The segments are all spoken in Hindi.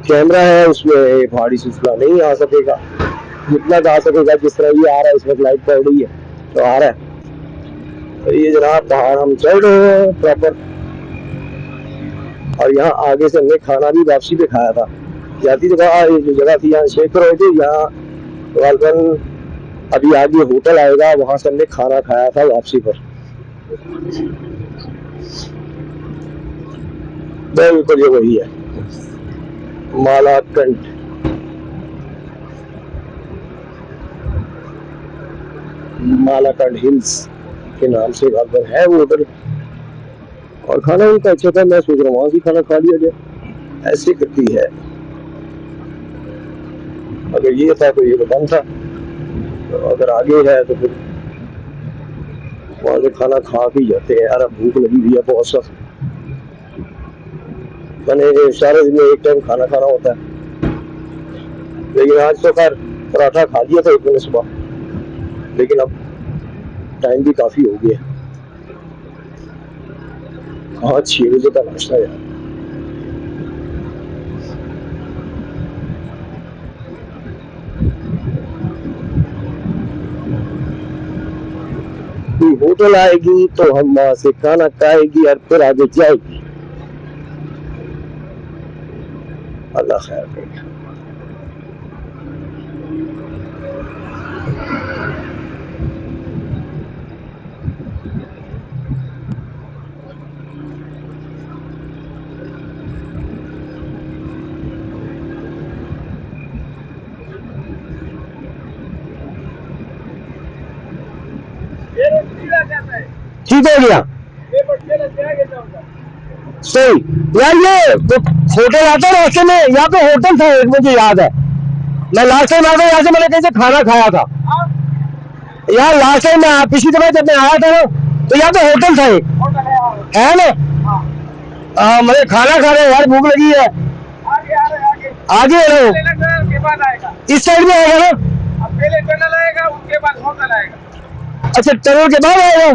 कैमरा है उसमें पहाड़ी सिलसिला नहीं आ सकेगा, जितना आ सकेगा। जिस तरह ये आ रहा है, इसमें लाइट पड़ रही है तो आ रहा है। तो ये जनाब पहाड़ हम चल रहे हैं प्रॉपर। और यहाँ आगे से हमने खाना भी वापसी पे खाया था। जाती जगह जो जगह थी यहाँ शेख रहे थे, यहाँ गालबन अभी आगे होटल आएगा, वहां से हमने खाना खाया था वापसी पर। बिल्कुल ये वही है, मालाकंड। मालाकंड हिल्स के नाम से गालबन है वो होटल। और खाना उनका अच्छा था, मैं सोच रहा हूँ वहां से खाना खा लिया जाए। ऐसे करती है, अगर ये था तो ये तो बंद था, तो अगर आगे है तो फिर वहां से खाना खा के जाते हैं। यार भूख लगी हुई है बहुत सा। मैंने सारे दिन में एक टाइम खाना खाना होता है, लेकिन आज तो खैर पराठा खा लिया था एक मैंने सुबह, लेकिन अब टाइम भी काफी हो गया। हाँ 6 बजे का नाश्ता यार। होटल आएगी तो हम वहां से खाना खाएगी और फिर आगे जाएगी। अल्लाह खैर करेगा। ठीक हो गया सही यार। ये तो होटल आता है रास्ते में, यहाँ पे होटल था एक, मुझे याद है। मैं लास्ट टाइम आया था यहाँ से, मैंने कहीं से खाना खाया था यार। लास्ट टाइम मैं पिछली दफा जब मैं आया था ना, तो यहाँ पे होटल था एक, है ना। मैंने खाना खा रहे हैं यार, भूख लगी है। आगे है ना, इस साइड में आएगा ना। पहले टनल आएगा, उसके बाद होटल आएगा। अच्छा टनल के बाद आएगा।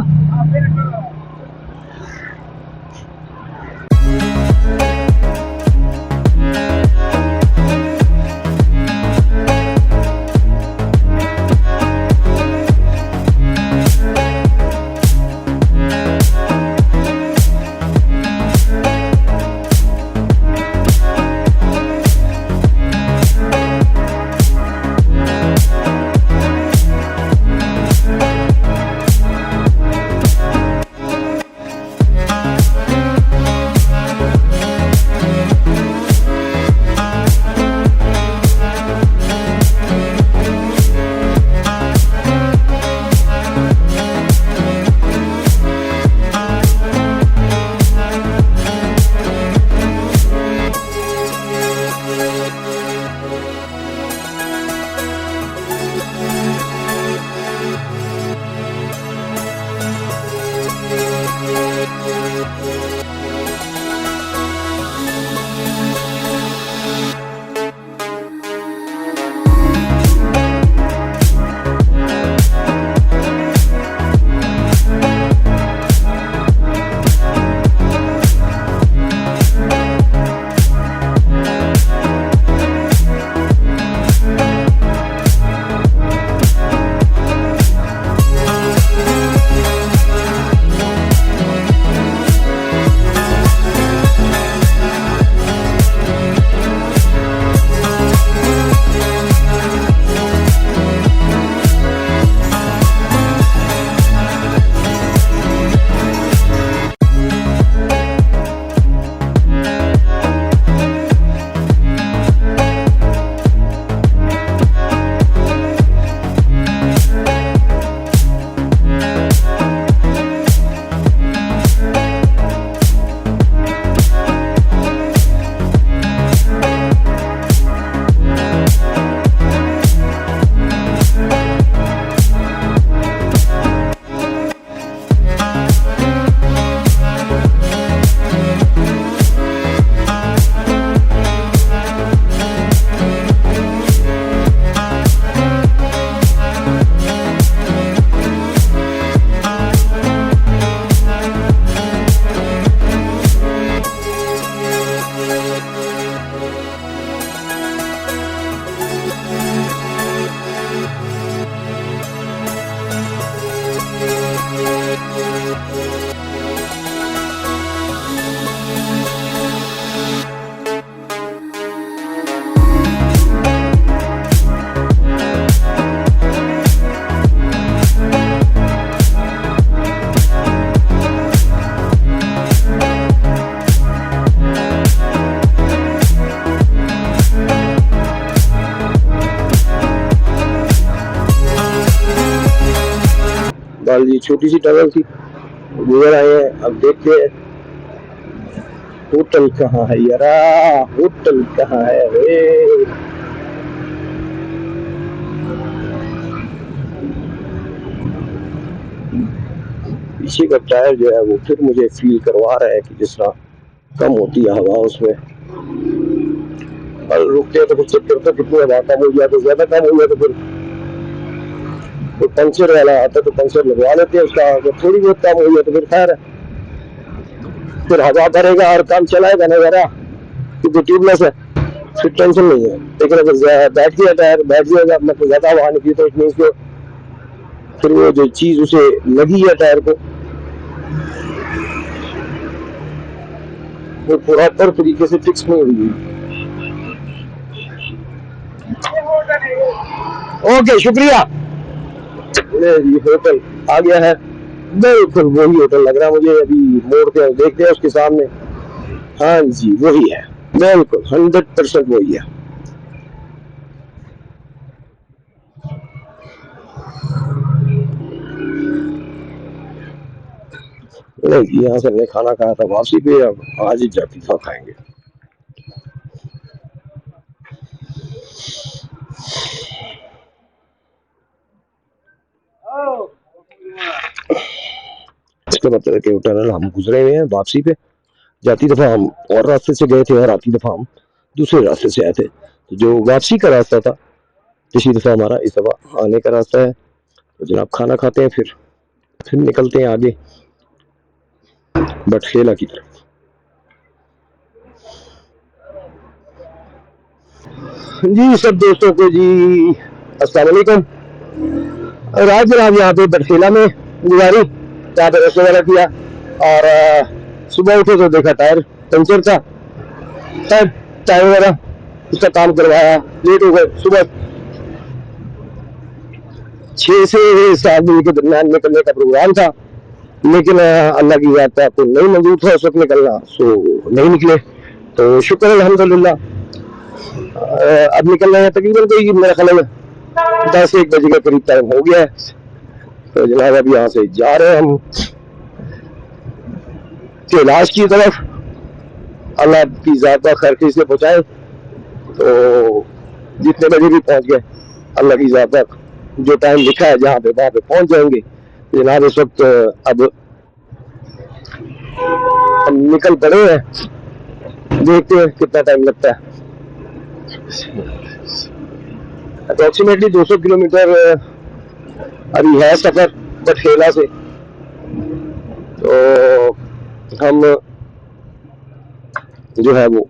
कल ये छोटी सी टनल थी, गुजर आए हैं। अब देखते हैं होटल कहाँ है यारा, होटल कहाँ है रे। पीछे का टायर जो है वो फिर मुझे फील करवा रहा है कि जिस तरह कम होती है हवा उसमें। और रुकते हैं तो फिर चेक करते कितनी हवा कम हो गया, तो ज्यादा कम हो गया तो फिर तो पंचर वाला आता तो पंचर लगवा लेते हैं उसका। अगर थोड़ी बहुत कम हो गया तो फिर खैर फिर हवा भरेगा और काम चलाएगा ना यारा, क्योंकि ट्यूबलेस है, फिर टेंशन नहीं है। लेकिन अगर बैठ गया टायर, बैठ जाएगा मतलब ज्यादा हवा निकली तो इट मीन्स के फिर वो जो चीज उसे लगी है टायर को वो प्रॉपर तरीके से फिक्स नहीं हुई। ओके शुक्रिया। ये होटल आ गया है, बिल्कुल वही होटल लग रहा है मुझे। अभी मोड़ के देखते हैं उसके सामने। हाँ जी वही है, बिल्कुल 100% वही है। नहीं यहाँ से हमने खाना खाया था वापसी पे, अब आज ही जाती था खाएंगे। इसका मतलब है कि टनल हम गुजरे हुए हैं वापसी पे। जाती दफा हम और रास्ते से गए थे और आती दफा हम दूसरे रास्ते से आए थे। तो जो वापसी का रास्ता था पिछली दफा हमारा, इस दफा आने का रास्ता है। तो जनाब खाना खाते हैं, फिर निकलते हैं आगे बटखेला की तरफ। जी सब दोस्तों को जी अस्सलाम वालेकुम। रात जनाब यहाँ पे बटखेला में गुजारी, यहाँ पे रेस्ट वगैरह किया और सुबह उठे तो देखा टायर पंचर था। टायर वगैरह उसका काम करवाया, लेट हो गए। सुबह 6 से 7 बजे के दरमियान निकलने का प्रोग्राम था, लेकिन अल्लाह की बात है, आपको नहीं मंजूर था उस वक्त निकलना, सो नहीं निकले। तो शुक्र अल्हम्दुलिल्लाह अब निकल रहे हैं। तकरीबन कोई मेरा ख्याल है 10-1 बजे के करीब टाइम हो गया है। तो जनाब अब यहाँ से जा रहे हैं हम कैलाश की तरफ। अल्लाह की ज़ात खैर से पहुँचाए। तो जितने बजे भी पहुँच गए अल्लाह की ज़ात तक जो टाइम लिखा है जहाँ पे वहाँ पे पहुँच जाएंगे। जनाब इस वक्त अब हम निकल पड़े हैं, देखते हैं कितना टाइम लगता है। अप्रोक्सीमेटली 200 किलोमीटर अभी है सफर बटखेला से। तो हम जो है वो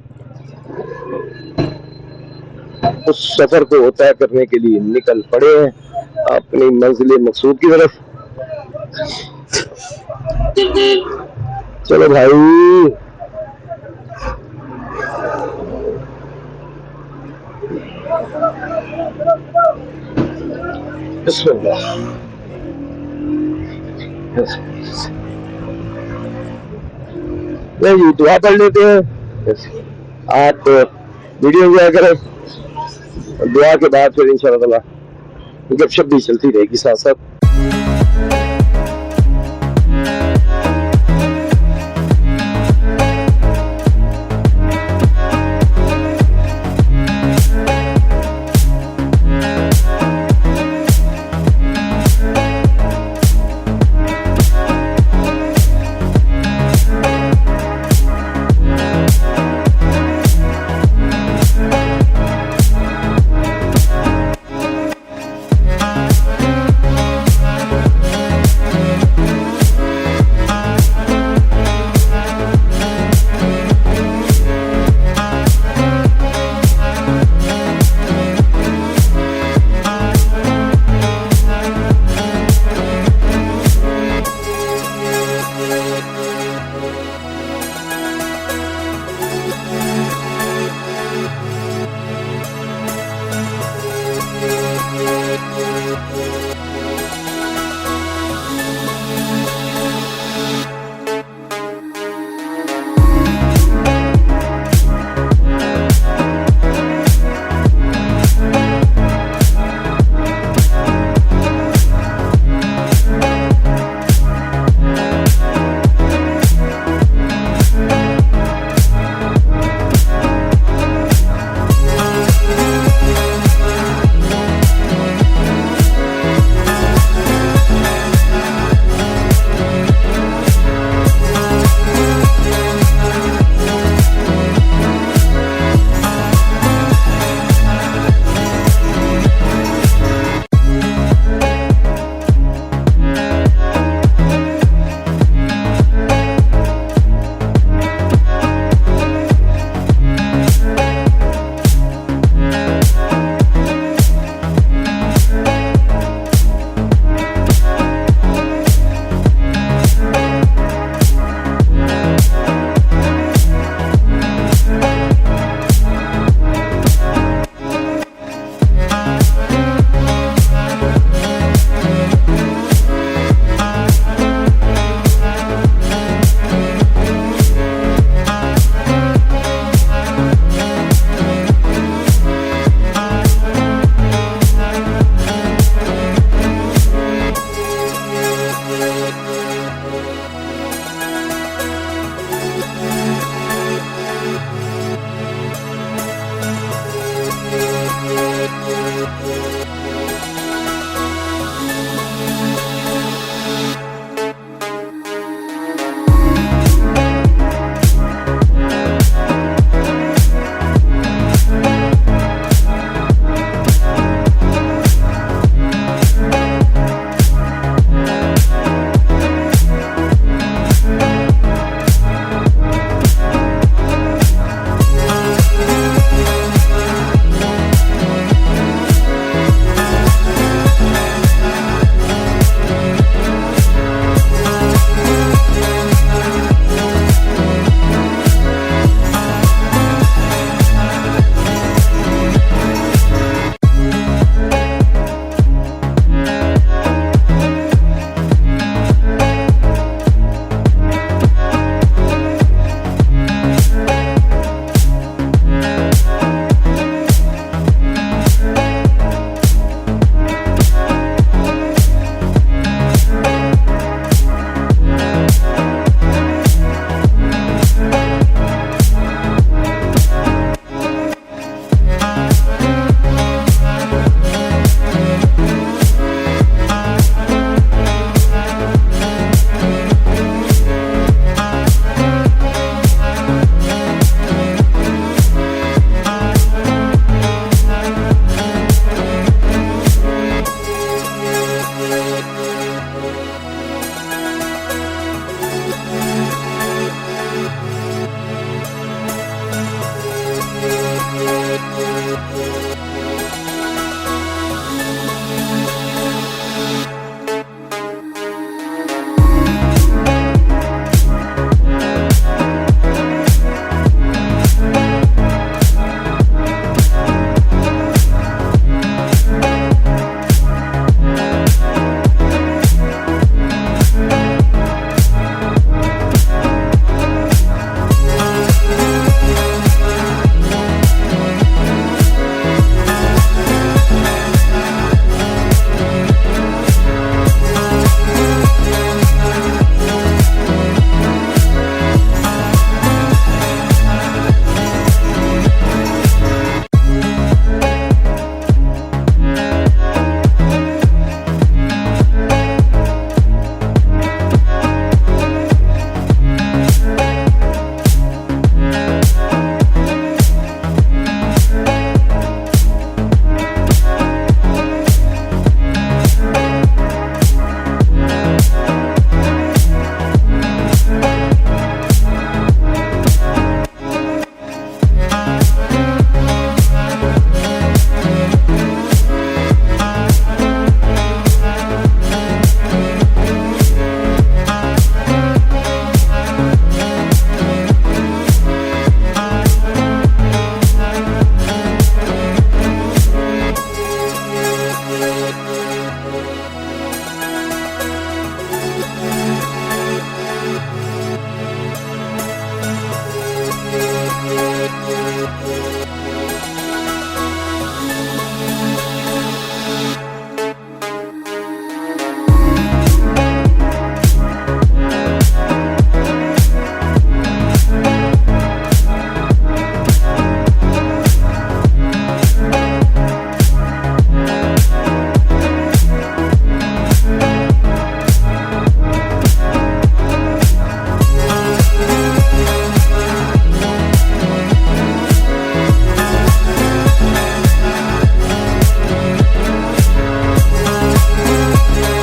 उस सफर को तय करने के लिए निकल पड़े हैं अपनी मंजिल मकसूद की तरफ। चलो भाई नहीं दुआ पढ़ लेते हैं। आप वीडियो एंजॉय करें, दुआ के बाद फिर इंशाल्लाह गपशप भी चलती रहेगी साथ साथ।